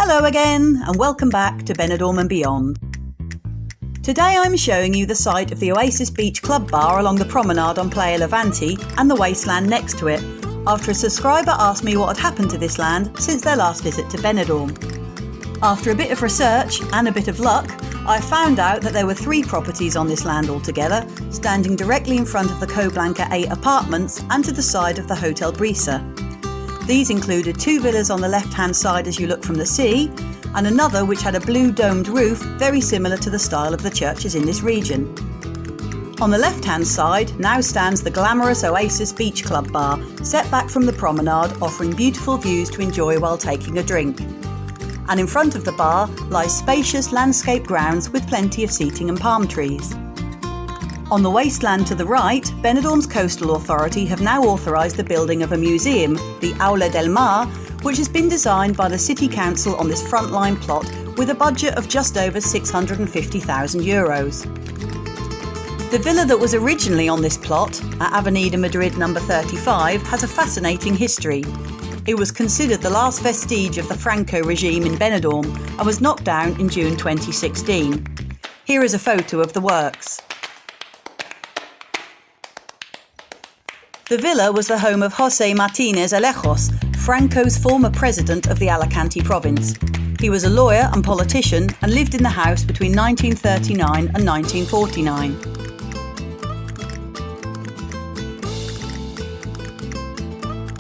Hello again and welcome back to Benidorm and beyond. Today I'm showing you the site of the Oasis Beach Club Bar along the promenade on Playa Levante and the wasteland next to it, after a subscriber asked me what had happened to this land since their last visit to Benidorm. After a bit of research and a bit of luck, I found out that there were 3 properties on this land altogether, standing directly in front of the Coblanca 8 apartments and to the side of the Hotel Brisa. These included 2 villas on the left-hand side as you look from the sea, and another which had a blue domed roof very similar to the style of the churches in this region. On the left-hand side now stands the glamorous Oasis Beach Club Bar, set back from the promenade, offering beautiful views to enjoy while taking a drink. And in front of the bar lies spacious landscape grounds with plenty of seating and palm trees. On the wasteland to the right, Benidorm's Coastal Authority have now authorised the building of a museum, the Aula del Mar, which has been designed by the City Council on this frontline plot with a budget of just over €650,000. The villa that was originally on this plot, at Avenida Madrid number 35, has a fascinating history. It was considered the last vestige of the Franco regime in Benidorm and was knocked down in June 2016. Here is a photo of the works. The villa was the home of José Martínez Alejos, Franco's former president of the Alicante province. He was a lawyer and politician and lived in the house between 1939 and 1949.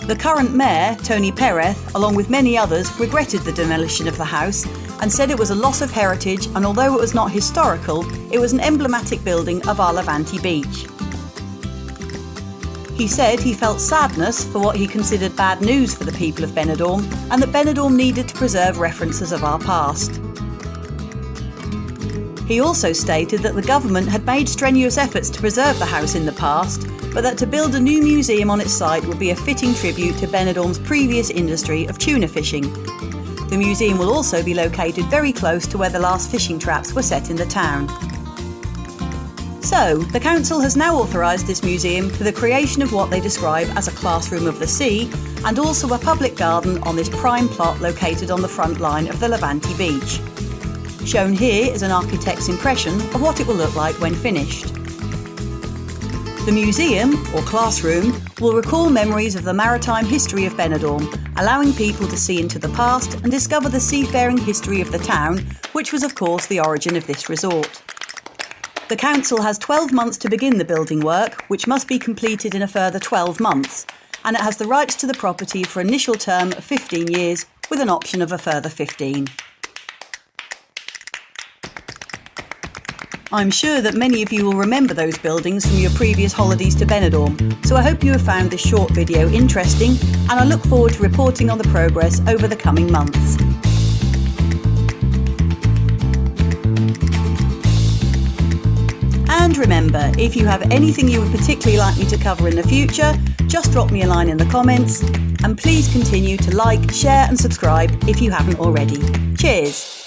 The current mayor, Tony Pérez, along with many others, regretted the demolition of the house and said it was a loss of heritage, and although it was not historical, it was an emblematic building of our Levante beach. He said he felt sadness for what he considered bad news for the people of Benidorm, and that Benidorm needed to preserve references of our past. He also stated that the government had made strenuous efforts to preserve the house in the past, but that to build a new museum on its site would be a fitting tribute to Benidorm's previous industry of tuna fishing. The museum will also be located very close to where the last fishing traps were set in the town. So, the council has now authorised this museum for the creation of what they describe as a classroom of the sea, and also a public garden on this prime plot located on the front line of the Levante beach. Shown here is an architect's impression of what it will look like when finished. The museum, or classroom, will recall memories of the maritime history of Benidorm, allowing people to see into the past and discover the seafaring history of the town, which was of course the origin of this resort. The council has 12 months to begin the building work, which must be completed in a further 12 months, and it has the rights to the property for an initial term of 15 years with an option of a further 15. I'm sure that many of you will remember those buildings from your previous holidays to Benidorm, so I hope you have found this short video interesting, and I look forward to reporting on the progress over the coming months. And remember, if you have anything you would particularly like me to cover in the future, just drop me a line in the comments, and please continue to like, share and subscribe if you haven't already. Cheers!